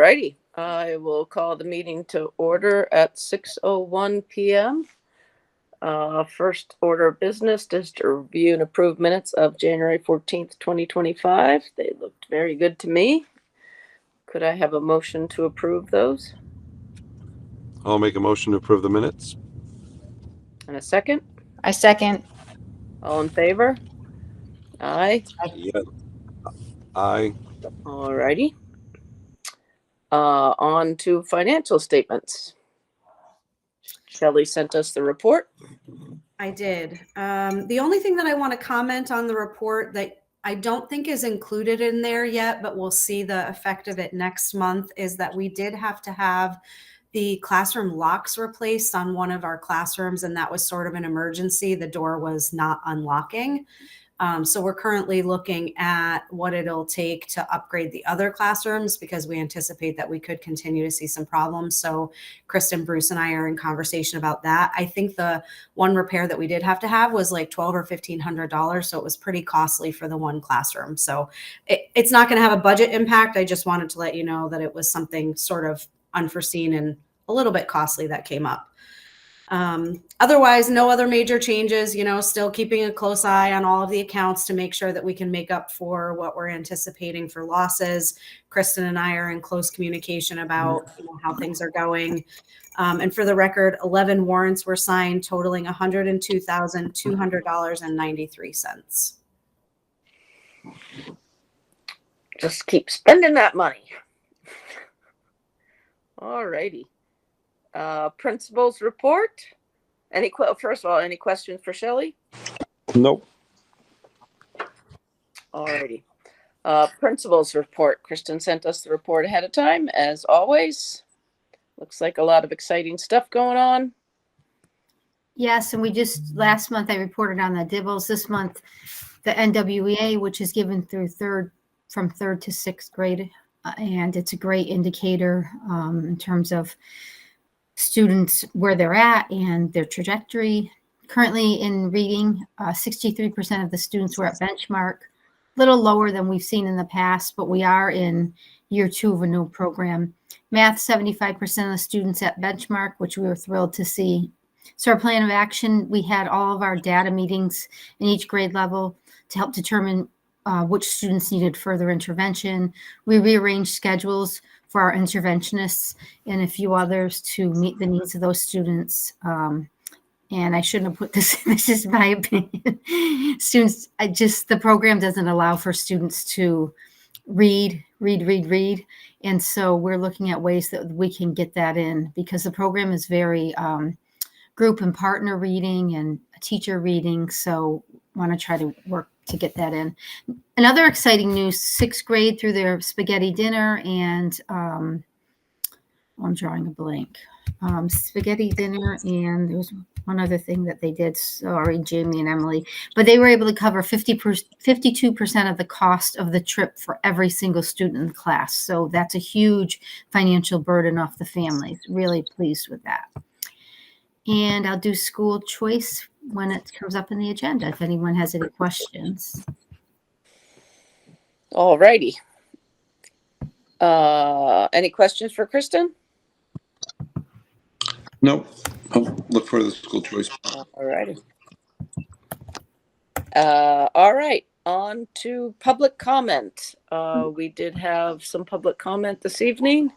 righty. I will call the meeting to order at 6:01 p.m. First order of business is to review and approve minutes of January 14th, 2025. They looked very good to me. Could I have a motion to approve those? I'll make a motion to approve the minutes. And a second? I second. All in favor? Aye. Yeah. Aye. All righty. On to financial statements. Shelley sent us the report. I did. The only thing that I want to comment on the report that I don't think is included in there yet, but we'll see the effect of it next month, is that we did have to have the classroom locks replaced on one of our classrooms, and that was sort of an emergency. The door was not unlocking. So we're currently looking at what it'll take to upgrade the other classrooms, because we anticipate that we could continue to see some problems. So Kristen, Bruce, and I are in conversation about that. I think the one repair that we did have to have was like $1,200 or $1,500. So it was pretty costly for the one classroom. So it's not going to have a budget impact. I just wanted to let you know that it was something sort of unforeseen and a little bit costly that came up. Otherwise, no other major changes, still keeping a close eye on all of the accounts to make sure that we can make up for what we're anticipating for losses. Kristen and I are in close communication about how things are going. And for the record, 11 warrants were signed, totaling $102,200.93. Just keep spending that money. All righty. Principal's report. First of all, any questions for Shelley? Nope. Alrighty. Principal's report. Kristen sent us the report ahead of time, as always. Looks like a lot of exciting stuff going on. Yes, and last month I reported on the DIBELS. This month, the NWEA, which is given from third to sixth grade, and it's a great indicator in terms of students, where they're at and their trajectory. Currently in reading, 63% of the students were at benchmark, a little lower than we've seen in the past, but we are in year 2 of a new program. Math, 75% of the students at benchmark, which we were thrilled to see. So our plan of action, we had all of our data meetings in each grade level to help determine which students needed further intervention. We rearranged schedules for our interventionists and a few others to meet the needs of those students. And I shouldn't have put this is my opinion. The program doesn't allow for students to read. And so we're looking at ways that we can get that in, because the program is very group and partner reading and teacher reading. So want to try to work to get that in. Another exciting news, 6th grade through their spaghetti dinner, and I'm drawing a blank. Spaghetti dinner, and there was one other thing that they did. Sorry, Jamie and Emily, but they were able to cover 52% of the cost of the trip for every single student in the class. So that's a huge financial burden off the families. Really pleased with that. And I'll do school choice when it comes up in the agenda, if anyone has any questions. All righty. Any questions for Kristen? Nope. I'll look for the school choice. All righty. All right. On to public comment. We did have some public comment this evening.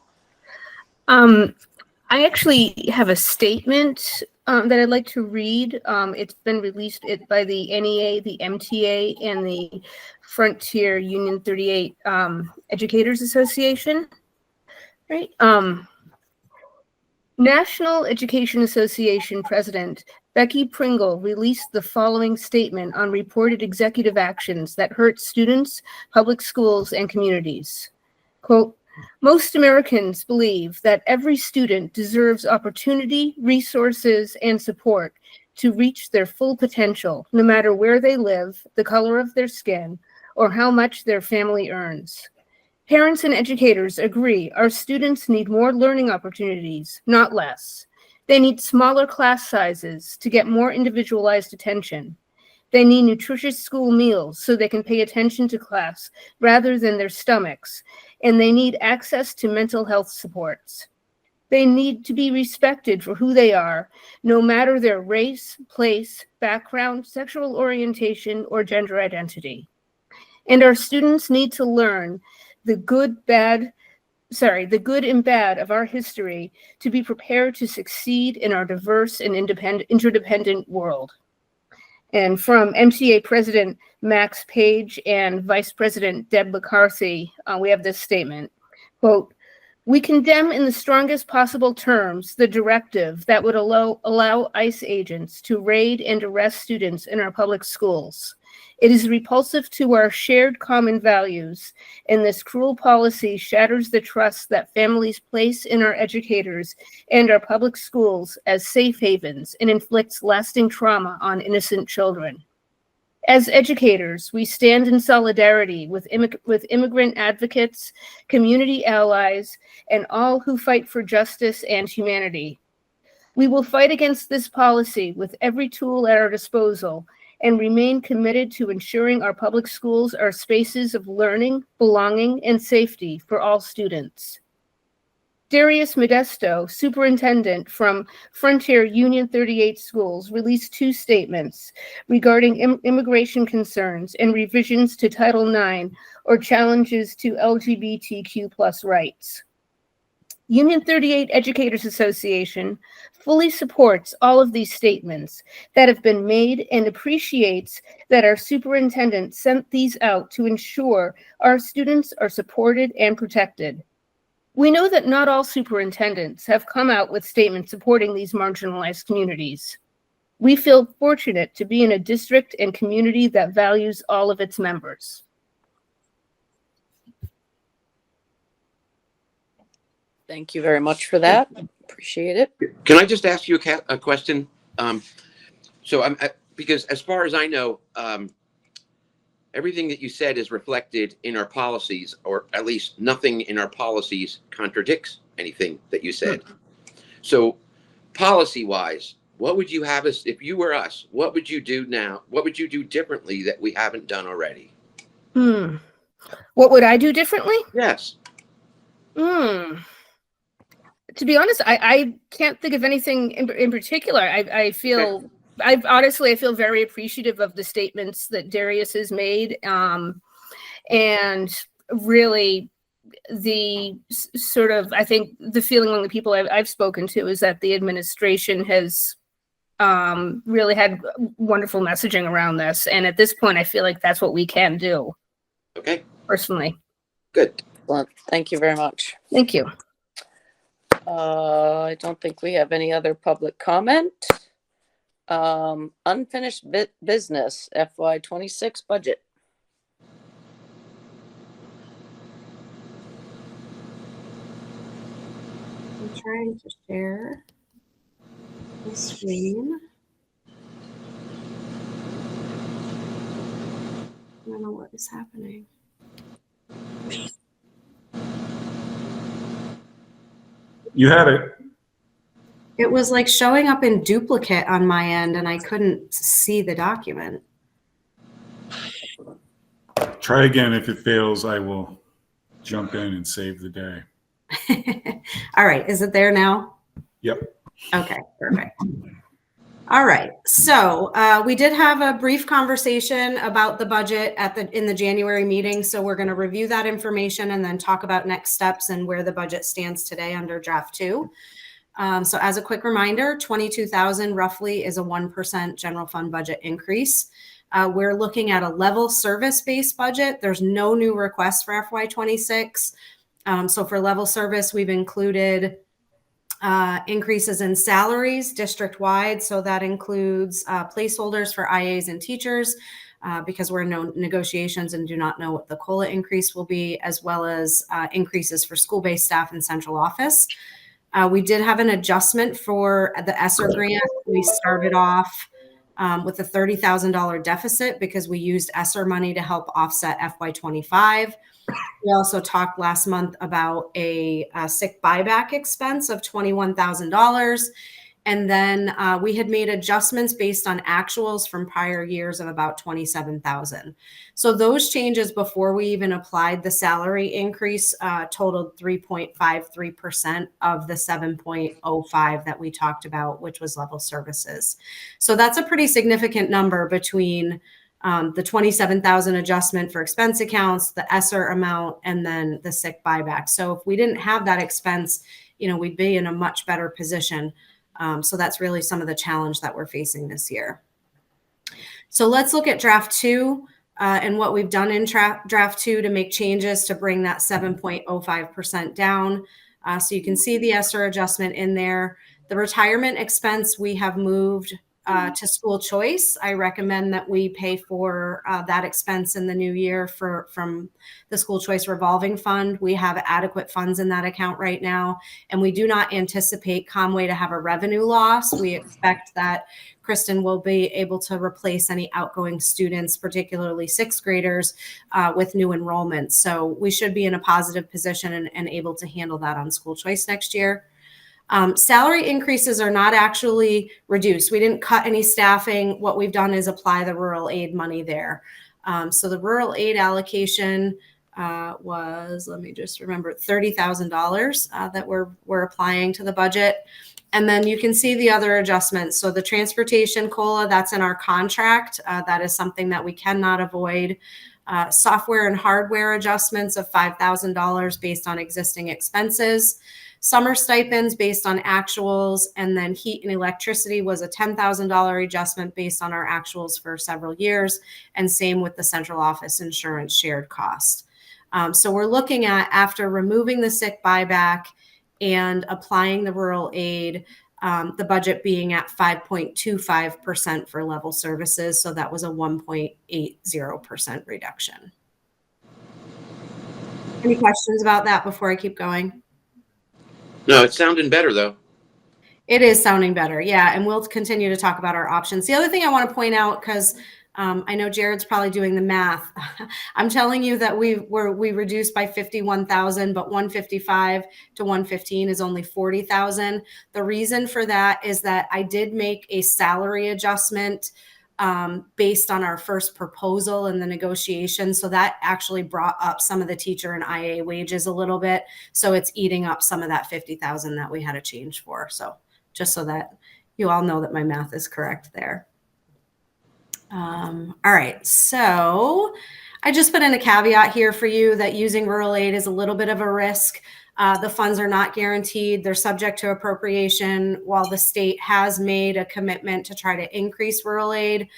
I actually have a statement that I'd like to read. It's been released by the NEA, the MTA, and the Frontier Union 38 Educators Association. Right. National Education Association President Becky Pringle released the following statement on reported executive actions that hurt students, public schools, and communities. Quote, "Most Americans believe that every student deserves opportunity, resources, and support to reach their full potential, no matter where they live, the color of their skin, or how much their family earns. Parents and educators agree our students need more learning opportunities, not less. They need smaller class sizes to get more individualized attention. They need nutritious school meals so they can pay attention to class rather than their stomachs, and they need access to mental health supports. They need to be respected for who they are, no matter their race, place, background, sexual orientation, or gender identity. And our students need to learn the good and bad of our history to be prepared to succeed in our diverse and interdependent world. And from MTA President Max Page and Vice President Deb McCarthy, we have this statement, quote, "We condemn in the strongest possible terms the directive that would allow ICE agents to raid and arrest students in our public schools. It is repulsive to our shared common values, and this cruel policy shatters the trust that families place in our educators and our public schools as safe havens and inflicts lasting trauma on innocent children. As educators, we stand in solidarity with immigrant advocates, community allies, and all who fight for justice and humanity. We will fight against this policy with every tool at our disposal and remain committed to ensuring our public schools are spaces of learning, belonging, and safety for all students." Darius Modesto, superintendent from Frontier Union 38 schools, released 2 statements regarding immigration concerns and revisions to Title IX or challenges to LGBTQ+ rights. Union 38 Educators Association fully supports all of these statements that have been made and appreciates that our superintendent sent these out to ensure our students are supported and protected. We know that not all superintendents have come out with statements supporting these marginalized communities. We feel fortunate to be in a district and community that values all of its members. Thank you very much for that. Appreciate it. Can I just ask you a question? Because as far as I know, everything that you said is reflected in our policies, or at least nothing in our policies contradicts anything that you said. So policy-wise, what would you have us, if you were us, what would you do now? What would you do differently that we haven't done already? What would I do differently? Yes. To be honest, I can't think of anything in particular. I feel, I feel very appreciative of the statements that Darius has made. And really the sort of, I think the feeling among the people I've spoken to is that the administration has really had wonderful messaging around this. And at this point, I feel like that's what we can do. Okay. Personally. Good. Well, thank you very much. Thank you. I don't think we have any other public comment. Unfinished business, FY26 budget. I'm trying to share the screen. I don't know what is happening. You had it. It was like showing up in duplicate on my end, and I couldn't see the document. Try again. If it fails, I will jump in and save the day. All right. Is it there now? Yep. Okay, perfect. All right. So we did have a brief conversation about the budget in the January meeting. So we're going to review that information and then talk about next steps and where the budget stands today under draft 2. So as a quick reminder, $22,000 roughly is a 1% general fund budget increase. We're looking at a level service-based budget. There's no new requests for FY26. So for level service, we've included increases in salaries district-wide. So that includes placeholders for IAs and teachers because we're in no negotiations and do not know what the COLA increase will be, as well as increases for school-based staff and central office. We did have an adjustment for the ESSER grant. We started off with a $30,000 deficit because we used ESSER money to help offset FY25. We also talked last month about a sick buyback expense of $21,000. And then we had made adjustments based on actuals from prior years of about 27,000. So those changes before we even applied the salary increase totaled 3.53% of the 7.05 that we talked about, which was level services. So that's a pretty significant number between the 27,000 adjustment for expense accounts, the ESSER amount, and then the sick buyback. So if we didn't have that expense, we'd be in a much better position. So that's really some of the challenge that we're facing this year. So let's look at draft 2 and what we've done in draft 2 to make changes to bring that 7.05% down. So you can see the ESSER adjustment in there. The retirement expense we have moved to school choice. I recommend that we pay for that expense in the new year from the school choice revolving fund. We have adequate funds in that account right now, and we do not anticipate Conway to have a revenue loss. We expect that Kristen will be able to replace any outgoing students, particularly sixth graders, with new enrollments. So we should be in a positive position and able to handle that on school choice next year. Salary increases are not actually reduced. We didn't cut any staffing. What we've done is apply the rural aid money there. So the rural aid allocation was, let me just remember, $30,000 that we're applying to the budget. And then you can see the other adjustments. So the transportation COLA, that's in our contract. That is something that we cannot avoid. Software and hardware adjustments of $5,000 based on existing expenses. Summer stipends based on actuals, and then heat and electricity was a $10,000 adjustment based on our actuals for several years, and same with the central office insurance shared cost. So we're looking at, after removing the sick buyback and applying the rural aid, the budget being at 5.25% for level services. So that was a 1.80% reduction. Any questions about that before I keep going? No, it's sounding better though. It is sounding better. Yeah. And we'll continue to talk about our options. The other thing I want to point out, because I know Jared's probably doing the math. I'm telling you that we reduced by 51,000, but 155 to 115 is only 40,000. The reason for that is that I did make a salary adjustment based on our first proposal in the negotiation. So that actually brought up some of the teacher and IA wages a little bit. So it's eating up some of that 50,000 that we had to change for. So just so that you all know that my math is correct there. All right. So I just put in a caveat here for you that using rural aid is a little bit of a risk. The funds are not guaranteed. They're subject to appropriation. While the state has made a commitment to try to increase rural aid,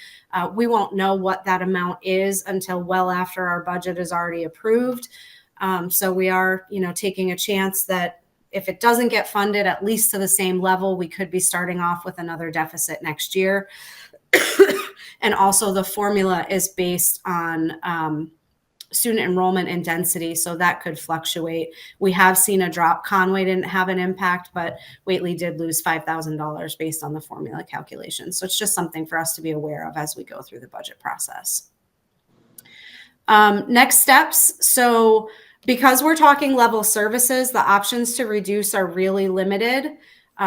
we won't know what that amount is until well after our budget is already approved. So we are, taking a chance that if it doesn't get funded at least to the same level, we could be starting off with another deficit next year. And also the formula is based on student enrollment and density, so that could fluctuate. We have seen a drop. Conway didn't have an impact, but Whately did lose $5,000 based on the formula calculation. So it's just something for us to be aware of as we go through the budget process. Next steps. So because we're talking level services, the options to reduce are really limited.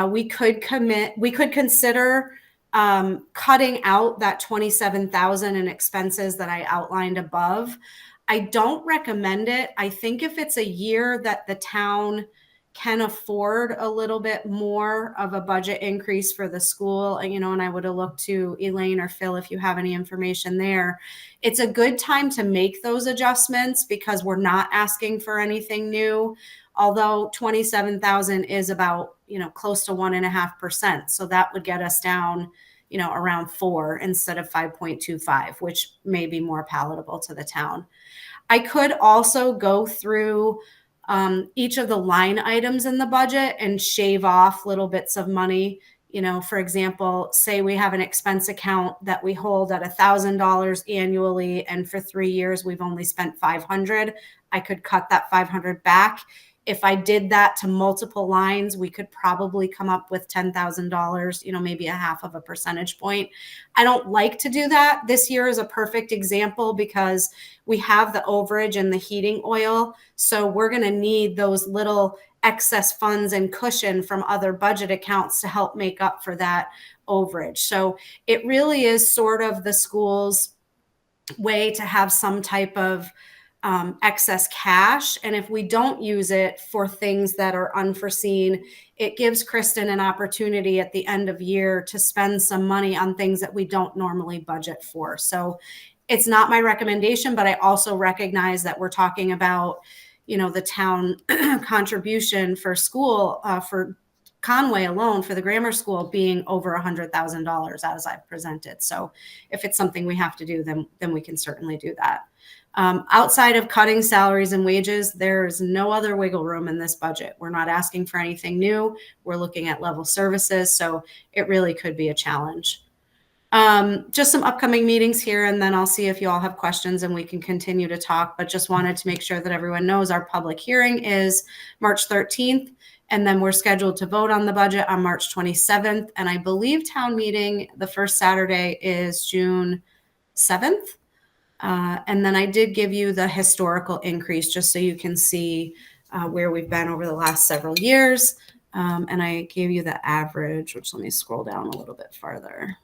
We could consider cutting out that 27,000 in expenses that I outlined above. I don't recommend it. I think if it's a year that the town can afford a little bit more of a budget increase for the school, and I would have looked to Elaine or Phil if you have any information there. It's a good time to make those adjustments because we're not asking for anything new. Although 27,000 is about, close to 1.5%. So that would get us down, around 4 instead of 5.25, which may be more palatable to the town. I could also go through each of the line items in the budget and shave off little bits of money. For example, say we have an expense account that we hold at $1,000 annually, and for 3 years we've only spent $500. I could cut that $500 back. If I did that to multiple lines, we could probably come up with $10,000, maybe a half of a percentage point. I don't like to do that. This year is a perfect example because we have the overage and the heating oil. So we're going to need those little excess funds and cushion from other budget accounts to help make up for that overage. So it really is sort of the school's way to have some type of excess cash. And if we don't use it for things that are unforeseen, it gives Kristen an opportunity at the end of year to spend some money on things that we don't normally budget for. So it's not my recommendation, but I also recognize that we're talking about, the town contribution for school, for Conway alone, for the grammar school, being over $100,000 as I've presented. So if it's something we have to do, then we can certainly do that. Outside of cutting salaries and wages, there's no other wiggle room in this budget. We're not asking for anything new. We're looking at level services. So it really could be a challenge. Just some upcoming meetings here, and then I'll see if you all have questions and we can continue to talk, but just wanted to make sure that everyone knows our public hearing is March 13th. And then we're scheduled to vote on the budget on March 27th. And I believe town meeting, the first Saturday, is June 7th. And then I did give you the historical increase just so you can see where we've been over the last several years. And I gave you the average, which let me scroll down a little bit farther.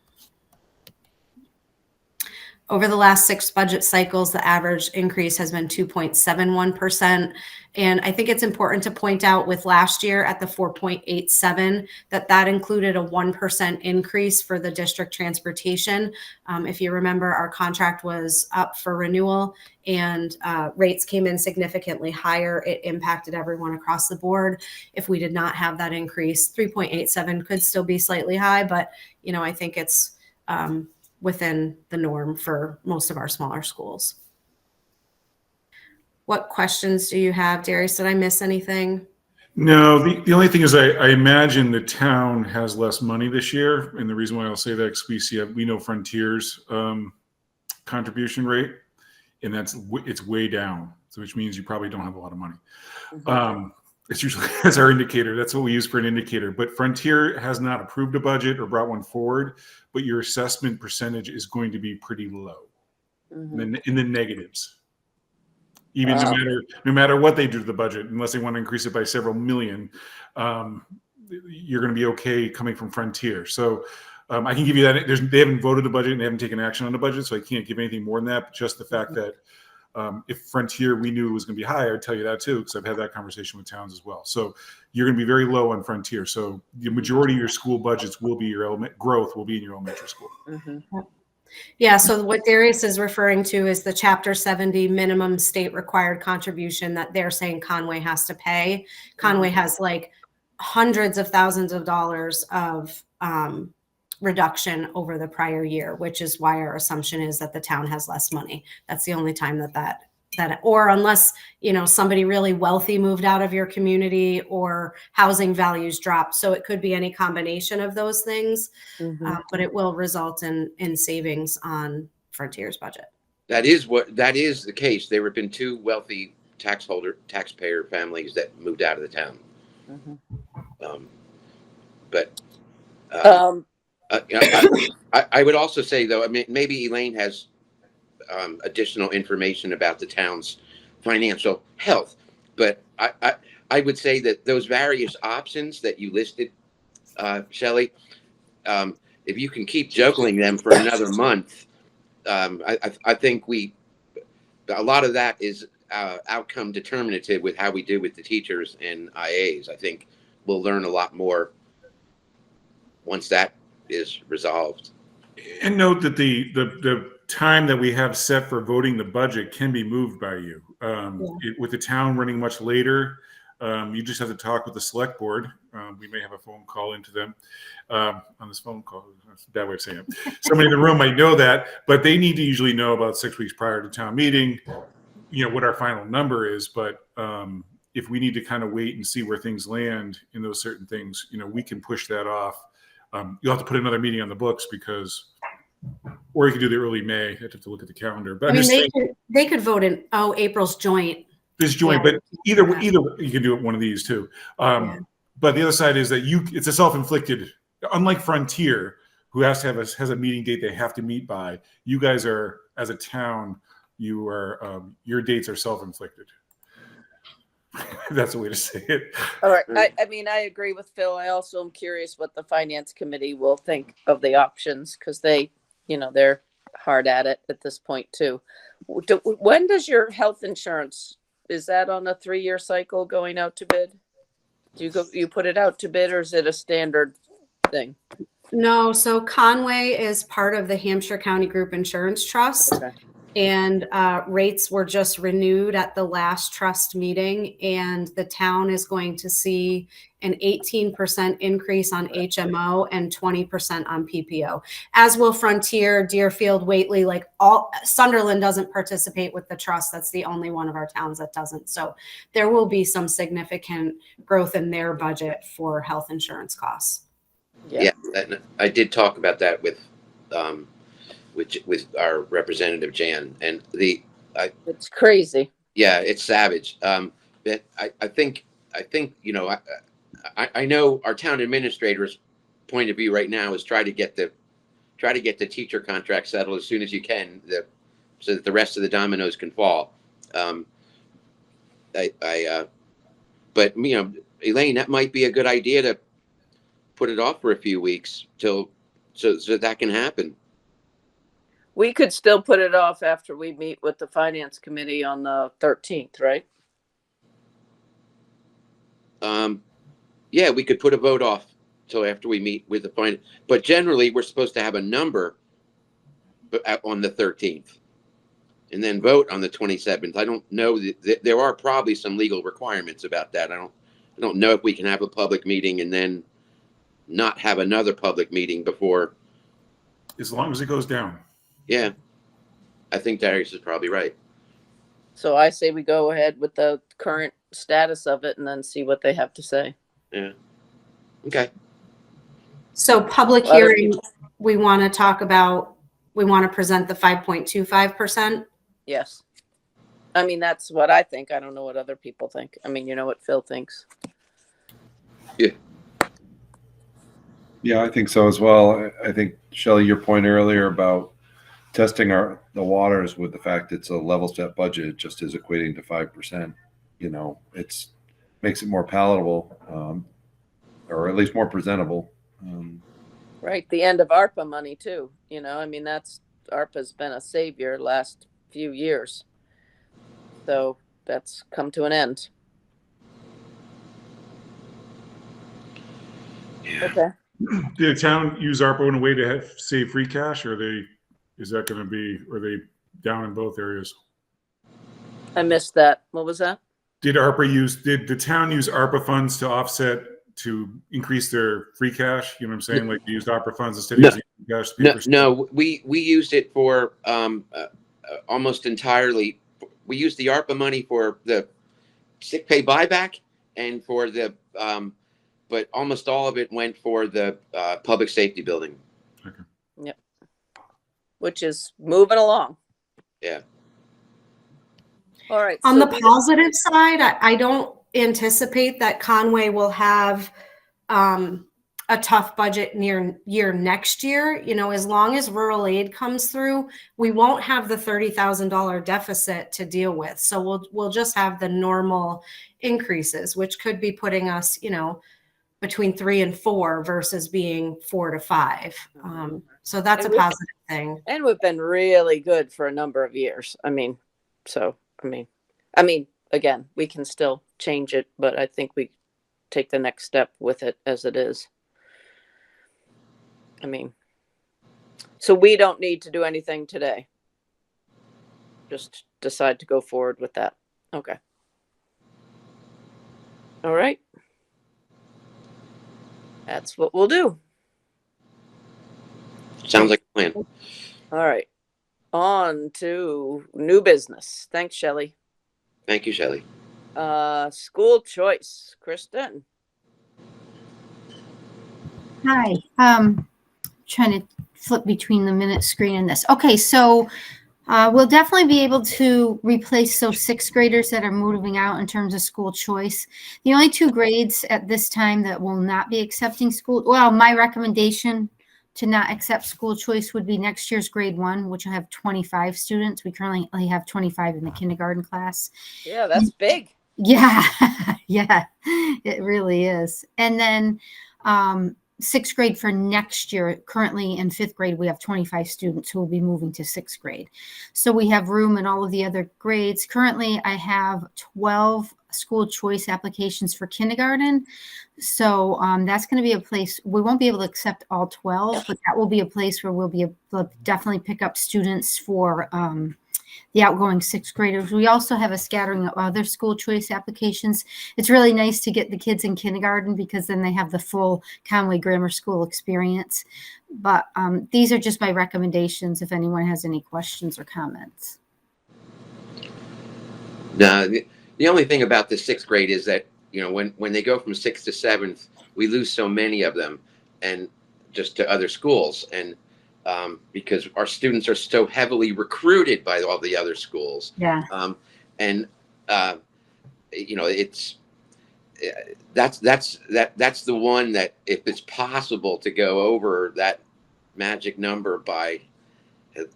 Over the last 6 budget cycles, the average increase has been 2.71%. And I think it's important to point out with last year at the 4.87 that included a 1% increase for the district transportation. If you remember, our contract was up for renewal and rates came in significantly higher. It impacted everyone across the board. If we did not have that increase, 3.87 could still be slightly high, but I think it's within the norm for most of our smaller schools. What questions do you have, Darius? Did I miss anything? No, the only thing is I imagine the town has less money this year. And the reason why I'll say that is we know Frontier's contribution rate, and it's way down. So which means you probably don't have a lot of money. Mm-hmm. It's usually as our indicator. That's what we use for an indicator. But Frontier has not approved a budget or brought one forward, but your assessment percentage is going to be pretty low, Mm-hmm. in the negatives. Even no matter what they do to the budget, unless they want to increase it by several million, you're going to be okay coming from Frontier. So I can give you that. They haven't voted the budget and they haven't taken action on the budget, so I can't give anything more than that. But just the fact that if Frontier we knew it was going to be high, I'd tell you that too, because I've had that conversation with towns as well. So you're going to be very low on Frontier. So the majority of your school budgets will be growth will be in your elementary school. Mm-hmm. Yeah, so what Darius is referring to is the Chapter 70 minimum state required contribution that they're saying Conway has to pay. Conway has like hundreds of thousands of dollars of reduction over the prior year, which is why our assumption is that the town has less money. That's the only time that or unless somebody really wealthy moved out of your community or housing values dropped. So it could be any combination of those things, Mm-hmm. but it will result in savings on Frontier's budget. That is the case. There have been 2 wealthy taxpayer families that moved out of the town. Mm-hmm. I would also say, though, I mean, maybe Elaine has additional information about the town's financial health, but I would say that those various options that you listed, Shelley, if you can keep juggling them for another month, I think a lot of that is outcome determinative with how we do with the teachers and IAs. I think we'll learn a lot more once that is resolved. And note that the time that we have set for voting the budget can be moved by you. With the town running much later, you just have to talk with the select board. We may have a phone call into them on this phone call. That's a bad way of saying it. Somebody in the room might know that, but they need to usually know about 6 weeks prior to town meeting, what our final number is. But if we need to kind of wait and see where things land in those certain things, we can push that off. You'll have to put another meeting on the books or you could do the early May. I have to look at the calendar. But I mean, they could vote in April's joint This joint, Yeah. but either you can do it one of these too. Yeah. But the other side is that it's a self-inflicted. Unlike Frontier, who has a meeting date they have to meet by. You guys are, as a town, you are your dates are self-inflicted. That's the way to say it. All right. I mean, I agree with Phil. I also am curious what the finance committee will think of the options because they're hard at it at this point too. When does your health insurance, is that on a 3-year cycle going out to bid? Do you put it out to bid, or is it a standard thing? No, so Conway is part of the Hampshire County Group Insurance Trust. Okay. And rates were just renewed at the last trust meeting, and the town is going to see an 18% increase on HMO and 20% on PPO, as will Frontier, Deerfield, Whately, like all. Sunderland doesn't participate with the trust. That's the only one of our towns that doesn't. So there will be some significant growth in their budget for health insurance costs. Yeah. I did talk about that with our representative Jan, and It's crazy. yeah, it's savage. But I think I know our town administrator's point of view right now is try to get the teacher contract settled as soon as you can, so that the rest of the dominoes can fall. But Elaine, that might be a good idea to put it off for a few weeks so that can happen. We could still put it off after we meet with the finance committee on the 13th, right? Yeah, we could put a vote off till after we meet with the finance. But generally, we're supposed to have a number on the 13th, and then vote on the 27th. I don't know. There are probably some legal requirements about that. I don't know if we can have a public meeting and then not have another public meeting before. As long as it goes down. Yeah, I think Darius is probably right. So I say we go ahead with the current status of it and then see what they have to say. Yeah. Okay. So public Other hearing, we want to present the 5.25%. Yes. I mean, that's what I think. I don't know what other people think. I mean, you know what Phil thinks. Yeah, I think so as well. I think, Shelley, your point earlier about testing the waters with the fact it's a level set budget just is equating to 5%. It's makes it more palatable, or at least more presentable. Right. The end of ARPA money too. I mean, ARPA's been a savior last few years. So that's come to an end. Yeah. Okay. Did the town use ARPA in a way to save free cash, or are they down in both areas? I missed that. What was that? Did the town use ARPA funds to increase their free cash? You know what I'm saying? Like they used ARPA funds instead of using free cash. No, we used it for almost entirely. We used the ARPA money for the sick pay buyback and for the but almost all of it went for the public safety building. Okay. Yep. Which is moving along. Yeah. All right. On so the positive side, I don't anticipate that Conway will have a tough budget year next year. As long as rural aid comes through, we won't have the $30,000 deficit to deal with. So we'll just have the normal increases, which could be putting us, between 3 and 4 versus being 4 to 5. So that's a positive thing. And we've been really good for a number of years. I mean, again, we can still change it, but I think we take the next step with it as it is. So we don't need to do anything today. Just decide to go forward with that. Okay. All right. That's what we'll do. Sounds like a plan. All right. On to new business. Thanks, Shelley. Thank you, Shelley. School choice. Kristen. Hi. Trying to flip between the minute screen and this. Okay, so We'll definitely be able to replace those sixth graders that are moving out in terms of school choice. The only two grades at this time that will not be accepting school, well, my recommendation to not accept school choice would be next year's grade 1, which will have 25 students. We currently only have 25 in the kindergarten class. Yeah, that's big. Yeah, yeah, it really is. And then sixth grade for next year. Currently in fifth grade, we have 25 students who will be moving to sixth grade. So we have room in all of the other grades. Currently, I have 12 school choice applications for kindergarten. So that's going to be a place, we won't be able to accept all 12, but that will be a place where we'll be able to definitely pick up students for the outgoing sixth graders. We also have a scattering of other school choice applications. It's really nice to get the kids in kindergarten because then they have the full Conway Grammar School experience. But these are just my recommendations if anyone has any questions or comments. Now, the only thing about the sixth grade is that, you know, when they go from sixth to seventh, we lose so many of them and just to other schools. And because our students are so heavily recruited by all the other schools. Yeah. You know, that's the one that if it's possible to go over that magic number by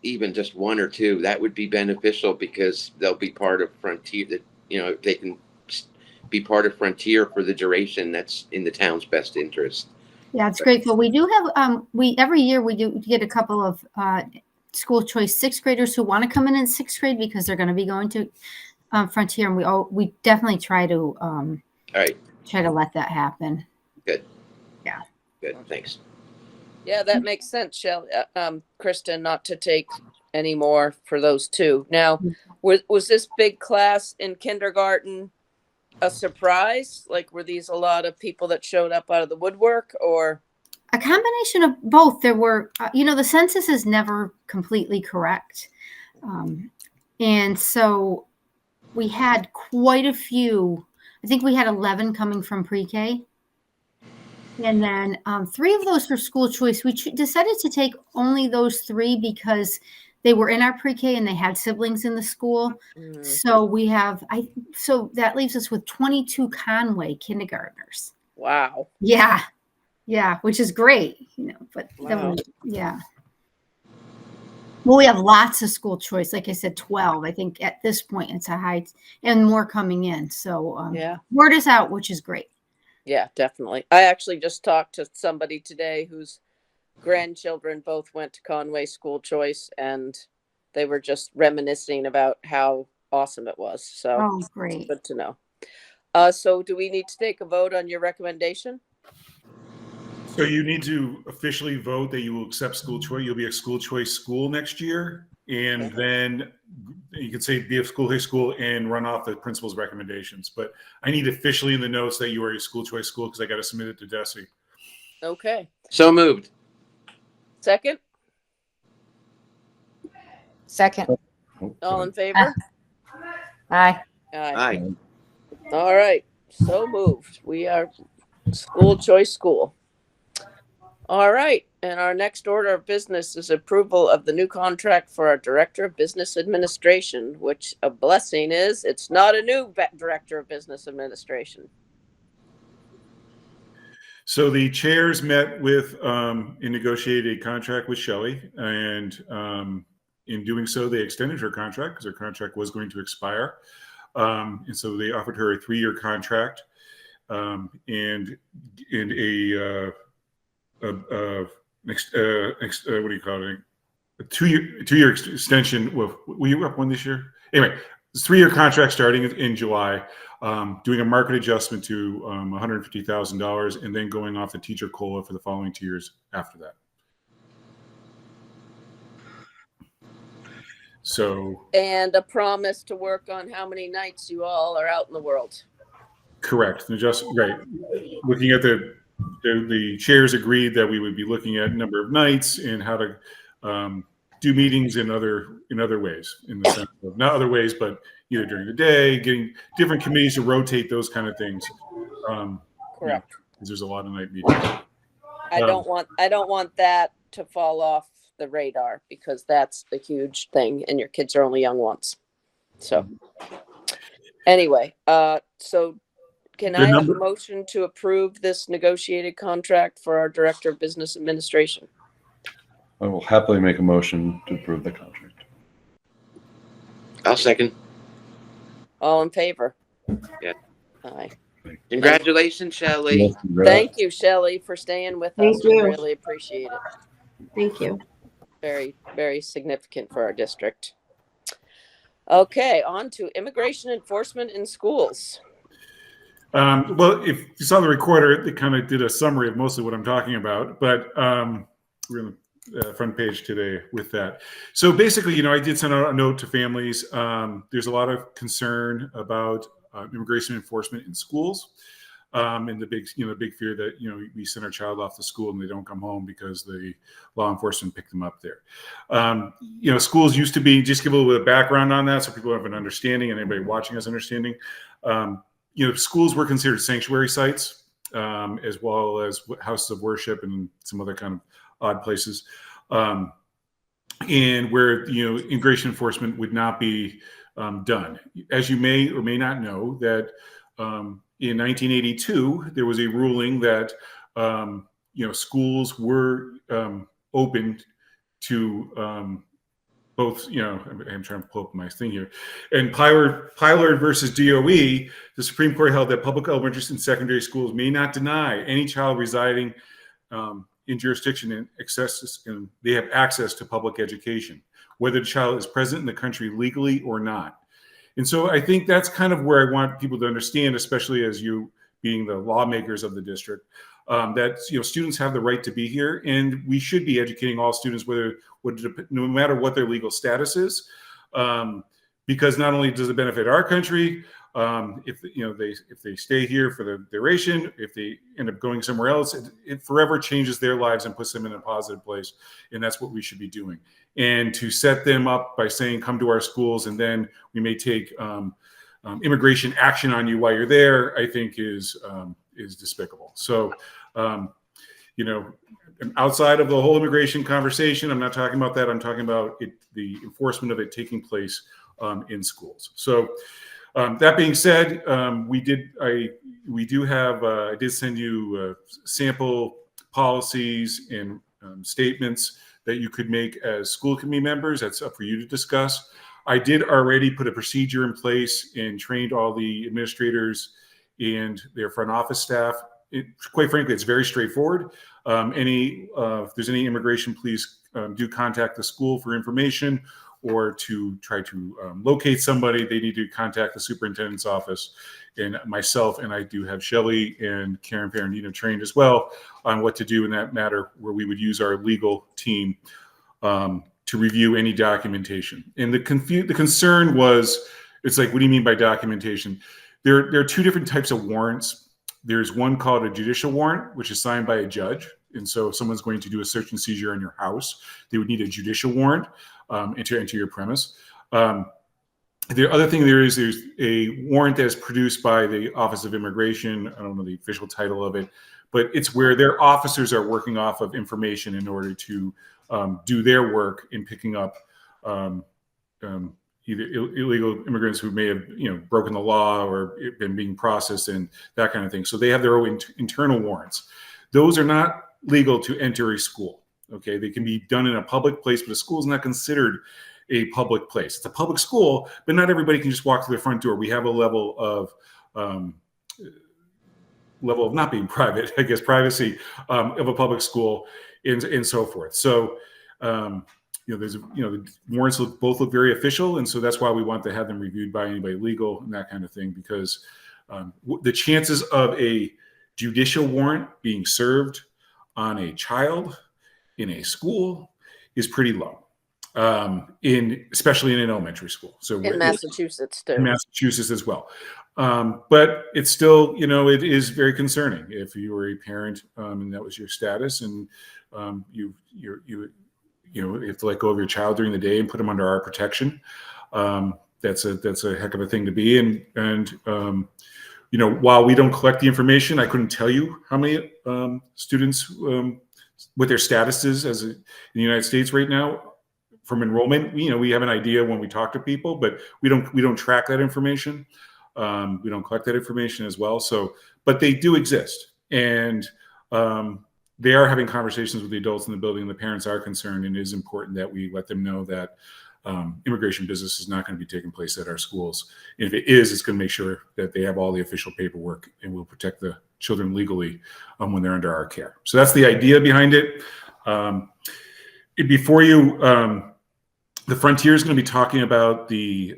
even just 1 or 2, that would be beneficial because they'll be part of Frontier. That, you know, they can be part of Frontier for the duration that's in the town's best interest. Yeah, it's great. But we do have, every year we do get a couple of school choice sixth graders who want to come in sixth grade because they're going to be going to Frontier, and we definitely try to All right. Try to let that happen. Good. Yeah. Good. Thanks. Yeah, that makes sense, Shelley. Kristen, not to take any more for those two. Now, was this big class in kindergarten a surprise? Like, were these a lot of people that showed up out of the woodwork, or? A combination of both. There were, the census is never completely correct. And so we had quite a few. I think we had 11 coming from pre-K. And then 3 of those for school choice. We decided to take only those 3 because they were in our pre-K and they had siblings in the school. So we have, so that leaves us with 22 Conway kindergartners. Wow. Yeah. Yeah. Which is great, but Wow. Yeah. Well, we have lots of school choice. Like I said, 12. I think at this point it's a high and more coming in. So Yeah. word is out, which is great. Yeah, definitely. I actually just talked to somebody today whose grandchildren both went to Conway School Choice, and they were just reminiscing about how awesome it was. So Great. Good to know. So do we need to take a vote on your recommendation? So you need to officially vote that you will accept school choice. You'll be a school choice school next year. And then you can say be a school choice school and run off the principal's recommendations. But I need officially in the notes that you are a school choice school because I got to submit it to Desi. Okay. So moved. Second? Second. All in favor? Aye. Aye. All right. So moved. We are school choice school. All right. And our next order of business is approval of the new contract for our Director of Business Administration, which a blessing is it's not a new Director of Business Administration. So the chairs met with and negotiated a contract with Shelley, and in doing so, they extended her contract because her contract was going to expire, and so they offered her a 3-year contract and a what do you call it? A two-year extension. Well, were you up one this year? Anyway, it's 3-year contract starting in July. Doing a market adjustment to $150,000 and then going off the teacher COLA for the following 2 years after that. So, and a promise to work on how many nights you all are out in the world. Correct. Right. Looking at the chairs agreed that we would be looking at number of nights and how to do meetings in other ways, in the sense of not other ways, but either during the day, getting different committees to rotate those kind of things. Correct. Because there's a lot of night meetings. I don't want that to fall off the radar because that's a huge thing and your kids are only young once. So anyway, so can I have a motion to approve this negotiated contract for our Director of Business Administration? I will happily make a motion to approve the contract. I'll second. All in favor? Yeah. Aye. Congratulations, Shelley. Thank you, Shelley, for staying with us. Thank We you. really appreciate it. Thank you. Very, very significant for our district. Okay, on to immigration enforcement in schools. Well, if you saw the recorder, it kind of did a summary of mostly what I'm talking about, but we're on the front page today with that. So basically, I did send out a note to families. There's a lot of concern about immigration enforcement in schools. And the big fear that, we send our child off to school and they don't come home because the law enforcement picked them up there. Schools used to be, just give a little bit of background on that so people have an understanding and anybody watching us understanding. Schools were considered sanctuary sites, as well as houses of worship and some other kind of odd places. And where, immigration enforcement would not be done. As you may or may not know that, in 1982, there was a ruling that schools were opened to both. I'm trying to pull up my thing here. And Pyler versus DOE, the Supreme Court held that public elementary and secondary schools may not deny any child residing in jurisdiction and they have access to public education, whether the child is present in the country legally or not. And so I think that's kind of where I want people to understand, especially as you being the lawmakers of the district, that students have the right to be here, and we should be educating all students, no matter what their legal status is, because not only does it benefit our country, if they stay here for the duration, if they end up going somewhere else, it forever changes their lives and puts them in a positive place, and that's what we should be doing. And to set them up by saying, come to our schools, and then we may take immigration action on you while you're there, I think is despicable. So, outside of the whole immigration conversation, I'm not talking about that. I'm talking about the enforcement of it taking place in schools. So, that being said, I did send you sample policies and statements that you could make as school committee members. That's up for you to discuss. I did already put a procedure in place and trained all the administrators and their front office staff. Quite frankly, it's very straightforward. If there's any immigration, please do contact the school for information, or to try to locate somebody. They need to contact the superintendent's office and myself, and I do have Shelley and Karen Ferrandino trained as well on what to do in that matter, where we would use our legal team to review any documentation. And the concern was, it's like, what do you mean by documentation? There are two different types of warrants. There's one called a judicial warrant, which is signed by a judge. And so if someone's going to do a search and seizure on your house, they would need a judicial warrant to enter your premise. The other thing there's a warrant that is produced by the Office of Immigration. I don't know the official title of it, but it's where their officers are working off of information in order to do their work in picking up either illegal immigrants who may have broken the law or been being processed and that kind of thing. So they have their own internal warrants. Those are not legal to enter a school. Okay, they can be done in a public place, but a school is not considered a public place. It's a public school, but not everybody can just walk through the front door. We have a level of not being private, I guess, privacy of a public school, and so forth. So, the warrants both look very official, and so that's why we want to have them reviewed by anybody legal and that kind of thing, because the chances of a judicial warrant being served on a child in a school is pretty low, especially in an elementary school. So in Massachusetts too. In Massachusetts as well. But it's still, it is very concerning if you were a parent and that was your status, and you have to let go of your child during the day and put them under our protection. That's a heck of a thing to be. And while we don't collect the information, I couldn't tell you how many students what their status is as in the United States right now from enrollment. We have an idea when we talk to people, but we don't track that information. We don't collect that information as well. So, but they do exist, and they are having conversations with the adults in the building, and the parents are concerned, and it is important that we let them know that immigration business is not going to be taking place at our schools. And if it is, it's going to make sure that they have all the official paperwork, and we'll protect the children legally when they're under our care. So that's the idea behind it. Before you, the Frontier is going to be talking about the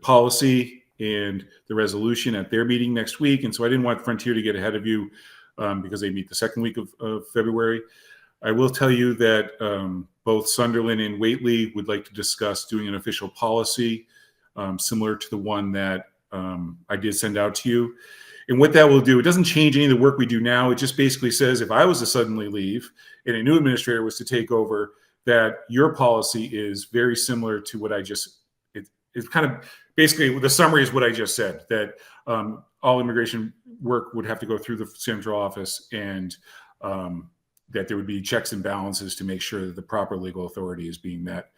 policy and the resolution at their meeting next week. And so I didn't want Frontier to get ahead of you because they meet the second week of February. I will tell you that both Sunderland and Whately would like to discuss doing an official policy similar to the one that I did send out to you. And what that will do, it doesn't change any of the work we do now. It just basically says if I was to suddenly leave and a new administrator was to take over, that your policy is very similar to what I just, it's kind of basically the summary is what I just said, that all immigration work would have to go through the central office, and that there would be checks and balances to make sure that the proper legal authority is being met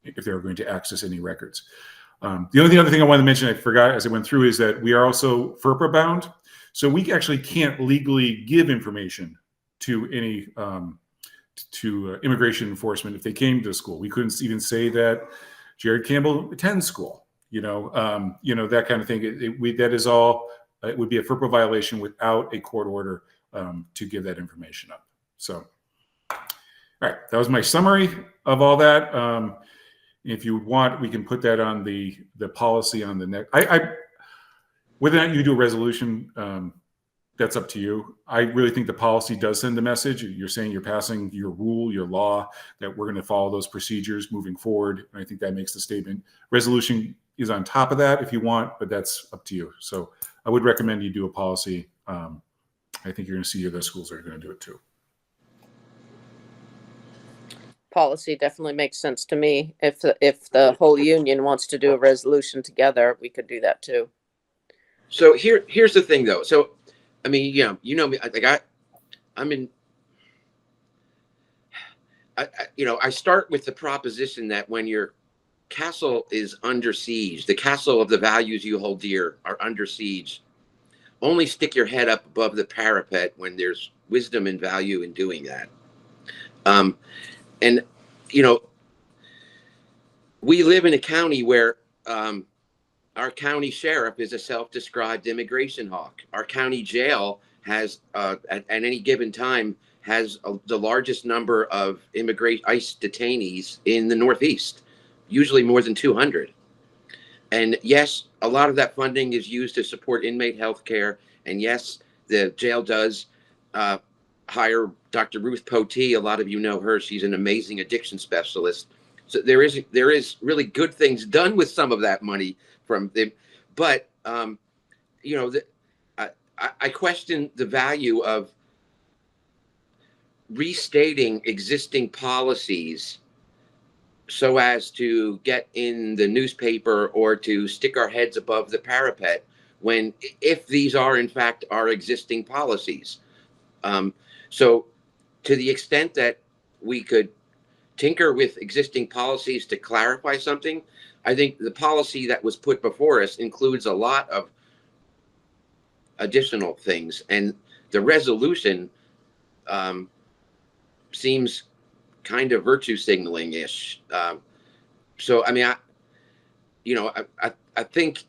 if they were going to access any records. The other thing I wanted to mention, I forgot as I went through, is that we are also FERPA bound. So we actually can't legally give information to any immigration enforcement if they came to the school. We couldn't even say that Jared Campbell attends school, that kind of thing. That is all, it would be a FERPA violation without a court order to give that information up. So, all right, that was my summary of all that. If you want, we can put that on the policy on the next. Whether or not you do a resolution, that's up to you. I really think the policy does send a message. You're saying you're passing your rule, your law, that we're going to follow those procedures moving forward. And I think that makes the statement. Resolution is on top of that if you want, but that's up to you. So I would recommend you do a policy. I think you're going to see other schools are going to do it too. Policy definitely makes sense to me. If the whole union wants to do a resolution together, we could do that too. So here's the thing though. So, I mean, you know me, I start with the proposition that when your castle is under siege, the castle of the values you hold dear are under siege, only stick your head up above the parapet when there's wisdom and value in doing that. And, we live in a county where our county sheriff is a self-described immigration hawk. Our county jail has, at any given time, has the largest number of ICE detainees in the Northeast, usually more than 200. And yes, a lot of that funding is used to support inmate health care. And yes, the jail does hire Dr. Ruth Potee. A lot of you know her. She's an amazing addiction specialist. So there is really good things done with some of that money from them. But, I question the value of restating existing policies so as to get in the newspaper or to stick our heads above the parapet when, if these are in fact our existing policies. So to the extent that we could tinker with existing policies to clarify something, I think the policy that was put before us includes a lot of additional things, and the resolution seems kind of virtue signaling-ish. So, I mean, I think,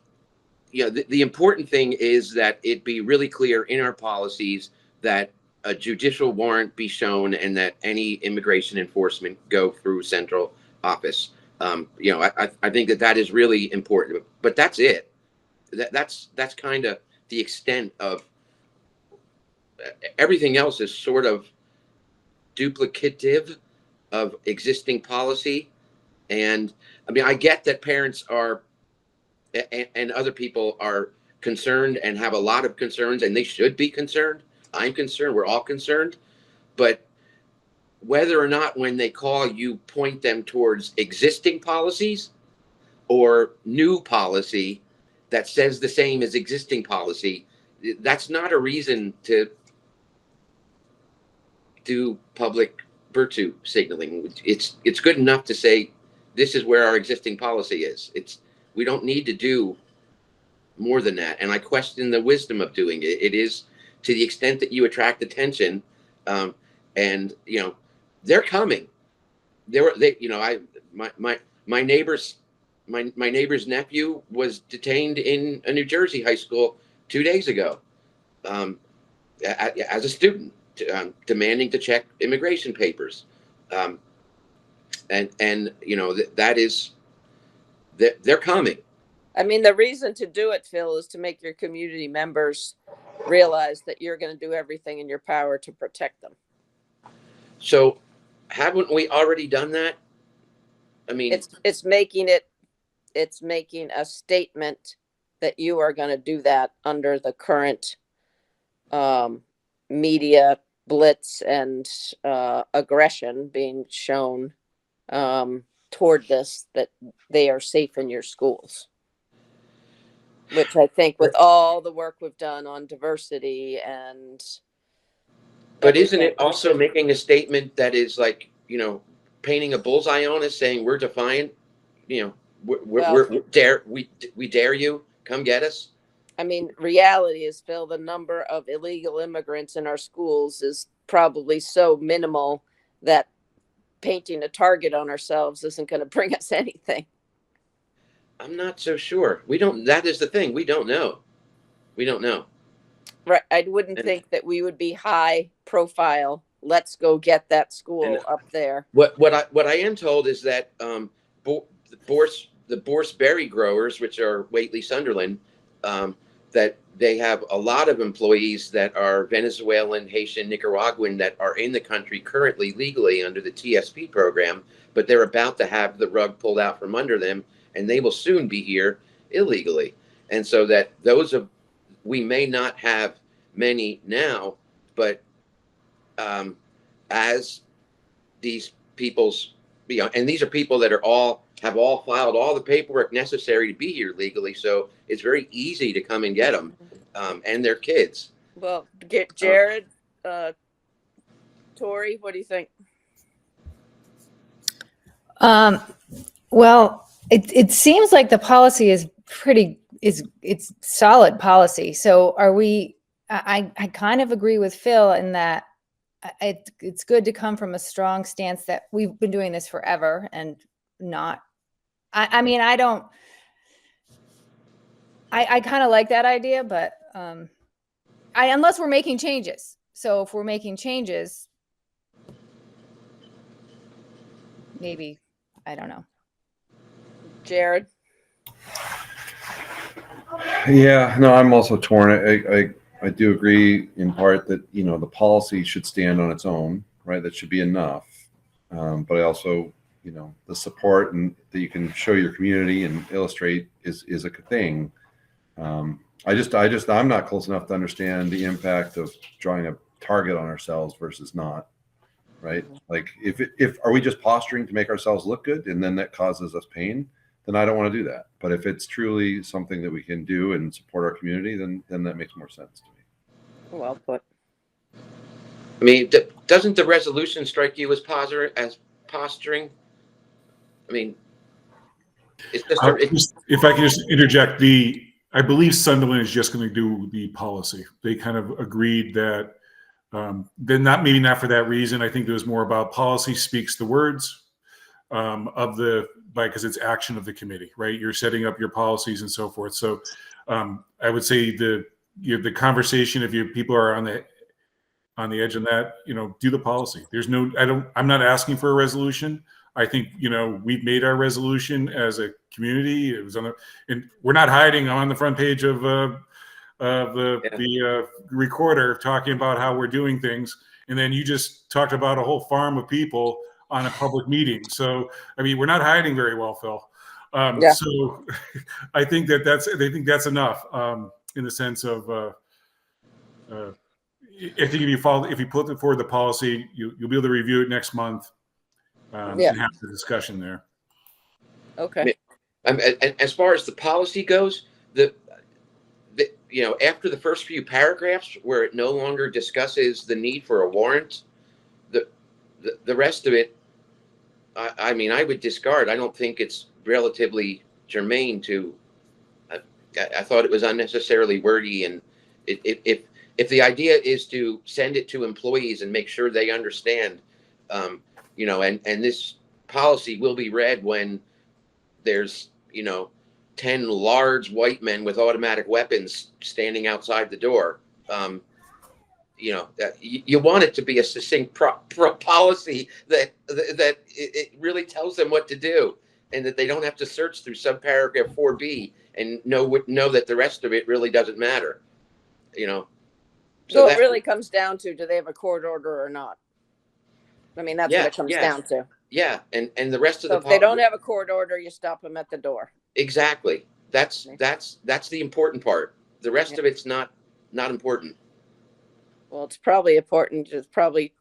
the important thing is that it be really clear in our policies that a judicial warrant be shown and that any immigration enforcement go through central office. I think that is really important, but that's it. That's kind of the extent of everything else is sort of duplicative of existing policy. And I mean, I get that parents are and other people are concerned and have a lot of concerns, and they should be concerned. I'm concerned. We're all concerned. But whether or not when they call you point them towards existing policies or new policy that says the same as existing policy, that's not a reason to do public virtue signaling. It's good enough to say this is where our existing policy is. We don't need to do more than that. And I question the wisdom of doing it. It is to the extent that you attract attention, and they're coming. My neighbor's nephew was detained in a New Jersey high school 2 days ago, as a student, demanding to check immigration papers, and that is that they're coming. I mean, the reason to do it, Phil, is to make your community members realize that you're going to do everything in your power to protect them. So, haven't we already done that? I mean, it's making a statement that you are going to do that under the current media blitz and aggression being shown toward this, that they are safe in your schools. Which I think, with all the work we've done on diversity and. But isn't it also making a statement that is like, painting a bullseye on us, saying we're defiant, we dare you, come get us? I mean, reality is, Phil, the number of illegal immigrants in our schools is probably so minimal that painting a target on ourselves isn't going to bring us anything. I'm not so sure. That is the thing. We don't know. Right. I wouldn't think that we would be high profile. Let's go get that school up there. What I am told is that the Borsberry growers, which are Whately, Sunderland, that they have a lot of employees that are Venezuelan, Haitian, Nicaraguan that are in the country currently legally under the TSP program, but they're about to have the rug pulled out from under them, and they will soon be here illegally. And so that we may not have many now, but as these people's, and these are people that have all filed all the paperwork necessary to be here legally. So it's very easy to come and get them, and their kids. Well, get Jared, Tori, what do you think? Well, it seems like the policy is it's solid policy. So I kind of agree with Phil in that it's good to come from a strong stance that we've been doing this forever and not, I mean, I kind of like that idea, but unless we're making changes. So if we're making changes, maybe, I don't know. Jared? Yeah, no, I'm also torn. I do agree in part that, the policy should stand on its own, right? That should be enough. But I also, the support and that you can show your community and illustrate is a thing. I'm not close enough to understand the impact of drawing a target on ourselves versus not, right? Like are we just posturing to make ourselves look good and then that causes us pain? Then I don't want to do that. But if it's truly something that we can do and support our community, then that makes more sense to me. Well put. I mean, doesn't the resolution strike you as posturing? I mean, it's just if I can just interject, I believe Sunderland is just going to do the policy. They kind of agreed that then maybe not for that reason. I think it was more about policy speaks the words because it's action of the committee, right? You're setting up your policies and so forth. So I would say the conversation, if people are on the edge on that, do the policy. I'm not asking for a resolution. I think, we've made our resolution as a community. It was and we're not hiding on the front page of the recorder talking about how we're doing things. And then you just talked about a whole farm of people on a public meeting. So, I mean, we're not hiding very well, Phil. So I think that's enough in the sense of, I think if you put forward the policy, you'll be able to review it next month and have the discussion there. Okay. And as far as the policy goes, after the first few paragraphs where it no longer discusses the need for a warrant, the rest of it, I mean, I would discard. I don't think it's relatively germane to. I thought it was unnecessarily wordy, and if the idea is to send it to employees and make sure they understand, you know, and this policy will be read when there's, you know, 10 large white men with automatic weapons standing outside the door. You know, you want it to be a succinct policy that it really tells them what to do, and that they don't have to search through subparagraph 4B and know that the rest of it really doesn't matter. You know, So it that really comes down to, do they have a court order or not? I mean, that's Yeah, what it comes yeah. down to. yeah, and the rest of So the if they don't have a court order, you stop them at the door. exactly. That's the important part. The rest of it's not important. Well, it's probably important. It's probably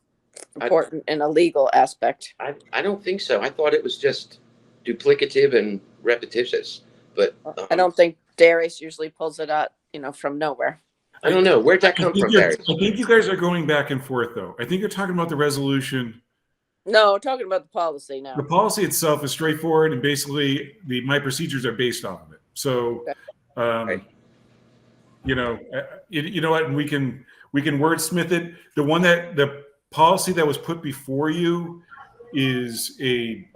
important in a legal aspect. I don't think so. I thought it was just duplicative and repetitious, but I don't think Darius usually pulls it out, you know, from nowhere. I don't know. Where'd that come from, Darius? I think you guys are going back and forth, though. I think you're talking about the resolution. No, talking about the policy now. The policy itself is straightforward, and basically, my procedures are based off of it. So, Right. you know, you know what? And we can wordsmith it. The policy that was put before you is a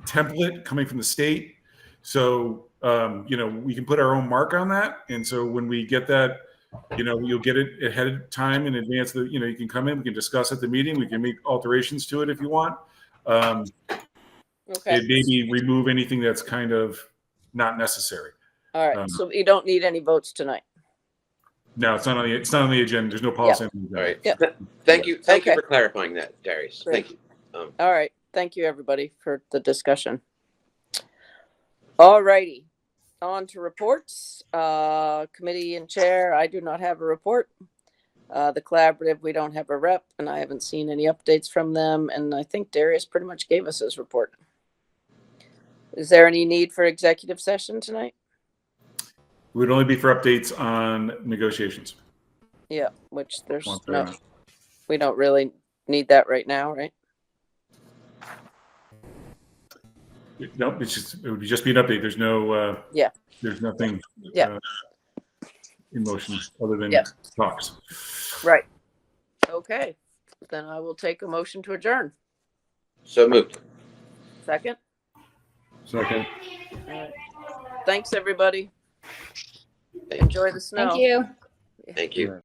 template coming from the state. So, you know, we can put our own mark on that. And so when we get that, you know, you'll get it ahead of time in advance. You know, you can come in, we can discuss at the meeting. We can make alterations to it if you want. Okay. It maybe remove anything that's kind of not necessary. All right. So you don't need any votes tonight. No, it's not on the agenda. There's no policy. on the agenda. All right. Yep. Thank you Okay. for clarifying that, Darius. Great. Thank you. All right. Thank you, everybody, for the All righty. On to reports. Committee and chair, I do not have a report. The collaborative, we don't have a rep, and I haven't seen any updates from them. And I think Darius pretty much gave us his report. Is there any need for executive session tonight? It would only be for updates on negotiations. Yeah, which there's Once no, they're- we don't really need that right now, right? Nope, it would just be an update. There's no, Yeah. there's nothing Yeah. in motion other than Yeah. talks. Right. Okay. Then I will take a motion to adjourn. So moved. Second. Second. All right. Thanks, everybody. Enjoy the snow. Thank you. Thank you.